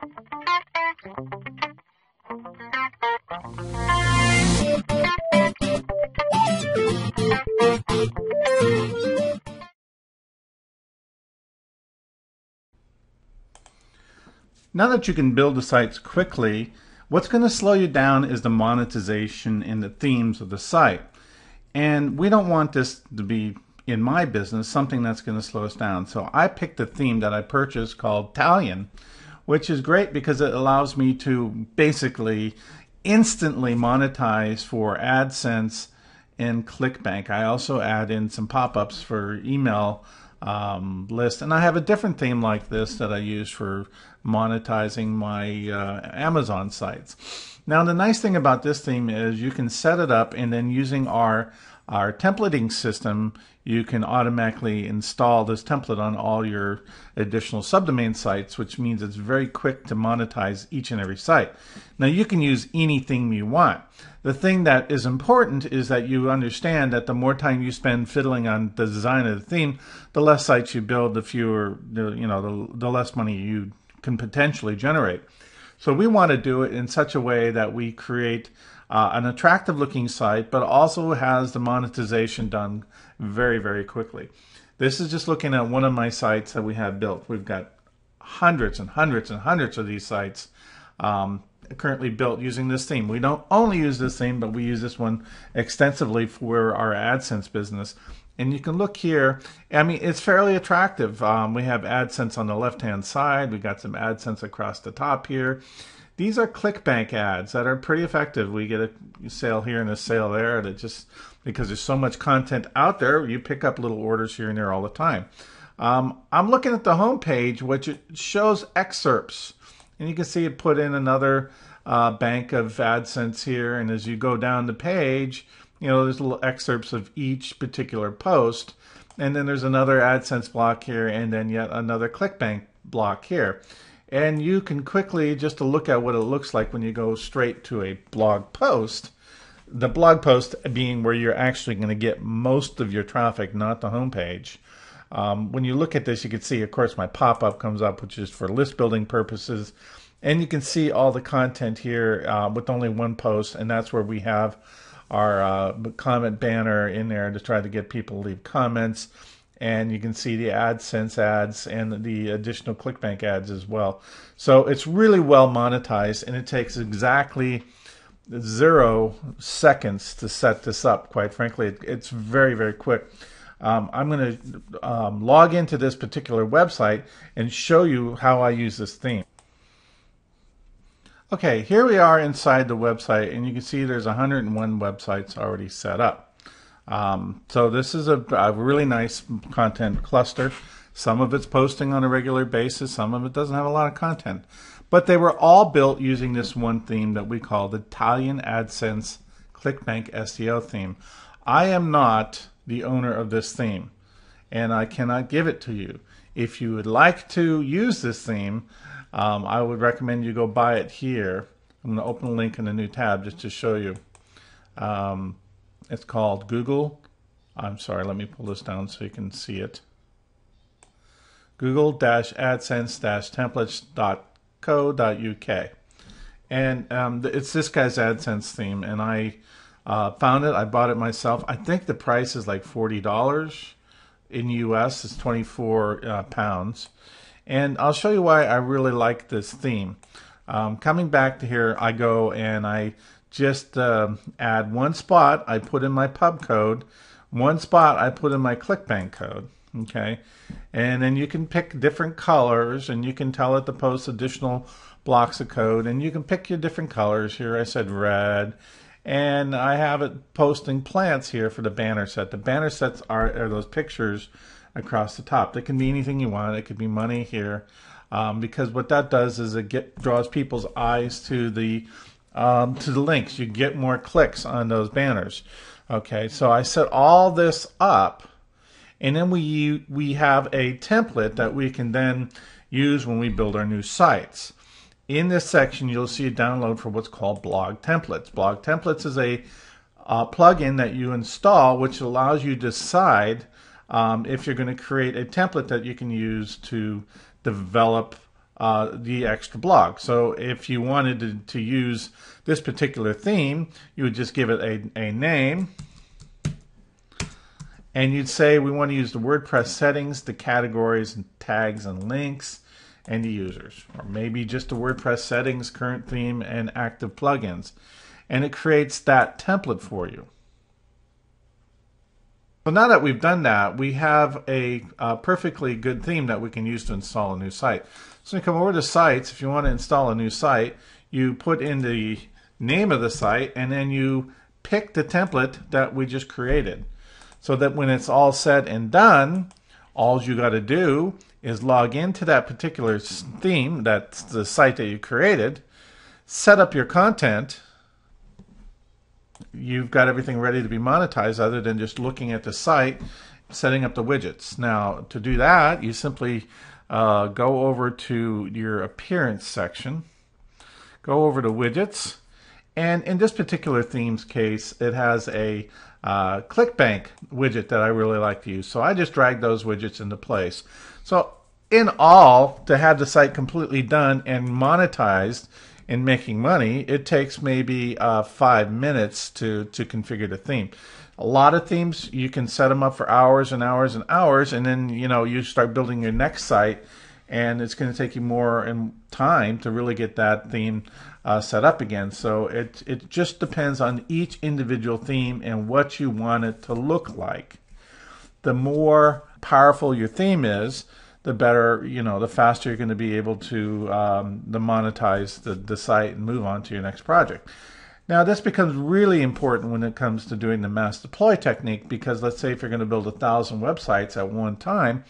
Now that you can build the sites quickly, what's going to slow you down is the monetization and the themes of the site. And we don't want this to be, in my business, something that's going to slow us down. So I picked a theme that I purchased called Italian, which is great because it allows me to basically instantly monetize for AdSense and ClickBank. I also add in some pop-ups for email list, and I have a different theme like this that I use for monetizing my Amazon sites. Now the nice thing about this theme is you can set it up, and then using our templating system you can automatically install this template on all your additional subdomain sites, which means it's very quick to monetize each and every site. Now you can use any theme you want. The thing that is important is that you understand that the more time you spend fiddling on the design of the theme, the less sites you build, the less money you can potentially generate. So we want to do it in such a way that we create an attractive looking site, but also has the monetization done very, very quickly. This is just looking at one of my sites that we have built. We've got hundreds and hundreds and hundreds of these sites currently built using this theme. We don't only use this theme, but we use this one extensively for our AdSense business. And you can look here, I mean, it's fairly attractive. We have AdSense on the left-hand side. We got some AdSense across the top here. These are ClickBank ads that are pretty effective. We get a sale here and a sale there. That just, because there's so much content out there, you pick up little orders here and there all the time. I'm looking at the home page, which it shows excerpts. And you can see it put in another bank of AdSense here. And as you go down the page, there's little excerpts of each particular post. And then there's another AdSense block here, and then yet another ClickBank block here. And you can quickly, just to look at what it looks like when you go straight to a blog post, the blog post being where you're actually going to get most of your traffic, not the home page. When you look at this, you can see, of course, my pop-up comes up, which is for list building purposes. And you can see all the content here with only one post, and that's where we have our comment banner in there to try to get people to leave comments. And you can see the AdSense ads and the additional ClickBank ads as well. So it's really well monetized, and it takes exactly 0 seconds to set this up. Quite frankly, it's very, very quick. I'm going to log into this particular website and show you how I use this theme. Okay, here we are inside the website, and you can see there's 101 websites already set up. So this is a really nice content cluster. Some of it's posting on a regular basis, some of it doesn't have a lot of content. But they were all built using this one theme that we call the Italian AdSense ClickBank SEO theme. I am not the owner of this theme, and I cannot give it to you. If you would like to use this theme, I would recommend you go buy it here. I'm going to open a link in a new tab just to show you. It's called let me pull this down so you can see it. Google-AdSense-templates.co.uk. And it's this guy's AdSense theme, and I found it. I bought it myself. I think the price is like $40. In US, it's 24 pounds. And I'll show you why I really like this theme. Coming back to here, I go and I just add one spot. I put in my pub code. One spot I put in my ClickBank code. Okay, and then you can pick different colors, and you can tell it to post additional blocks of code, and you can pick your different colors. Here I said red, and I have it posting plants here for the banner set. The banner sets are those pictures across the top. They can be anything you want. It could be money here, because what that does is it draws people's eyes to the links. You get more clicks on those banners. Okay, so I set all this up, and then we have a template that we can then use when we build our new sites. In this section, you'll see a download for what's called Blog Templates. Blog Templates is a plugin that you install, which allows you to decide if you're going to create a template that you can use to develop the extra blog. So if you wanted to use this particular theme, you would just give it a name, and you'd say we want to use the WordPress settings, the categories, and tags and links, and the users, or maybe just the WordPress settings, current theme, and active plugins. And it creates that template for you. So now that we've done that, we have a perfectly good theme that we can use to install a new site. So you come over to Sites. If you want to install a new site, you put in the name of the site, and then you pick the template that we just created. So that when it's all said and done, all you got to do is log into that particular theme, that's the site that you created, set up your content. You've got everything ready to be monetized other than just looking at the site, setting up the widgets. Now, to do that, you simply go over to your appearance section, go over to widgets, and in this particular theme's case, it has a ClickBank widget that I really like to use. So I just drag those widgets into place. So in all, to have the site completely done and monetized and making money, it takes maybe 5 minutes to configure the theme. A lot of themes, you can set them up for hours and hours and hours, and then you start building your next site, and it's going to take you more time to really get that theme set up again. So it just depends on each individual theme and what you want it to look like. The more powerful your theme is, the better, the faster you're going to be able to monetize the site and move on to your next project. Now, this becomes really important when it comes to doing the mass deploy technique, because let's say if you're going to build 1,000 websites at one time,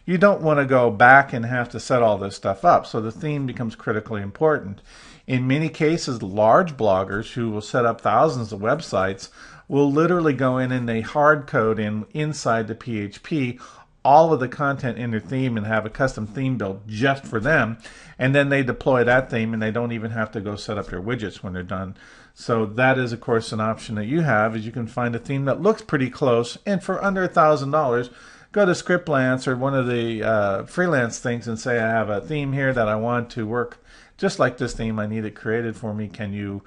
you don't want to go back and have to set all this stuff up. So the theme becomes critically important. In many cases, large bloggers who will set up thousands of websites will literally go in and they hard code inside the PHP all of the content in their theme and have a custom theme built just for them, and then they deploy that theme and they don't even have to go set up your widgets when they're done. So that is, of course, an option that you have, is you can find a theme that looks pretty close, and for under $1,000, go to Scriptlance or one of the freelance things and say, I have a theme here that I want to work just like this theme. I need it created for me. Can you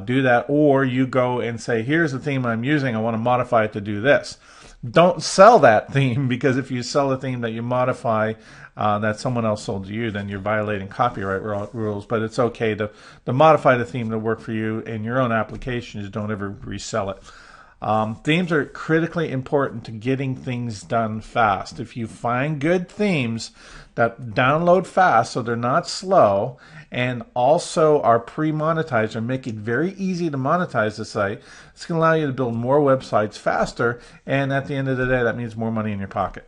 do that? Or you go and say, here's the theme I'm using. I want to modify it to do this. Don't sell that theme, because if you sell a theme that you modify that someone else sold to you, then you're violating copyright rules. But it's okay to modify the theme to work for you in your own application. Just don't ever resell it. Themes are critically important to getting things done fast. If you find good themes that download fast so they're not slow, and also are pre-monetized or make it very easy to monetize the site, it's going to allow you to build more websites faster, and at the end of the day, that means more money in your pocket.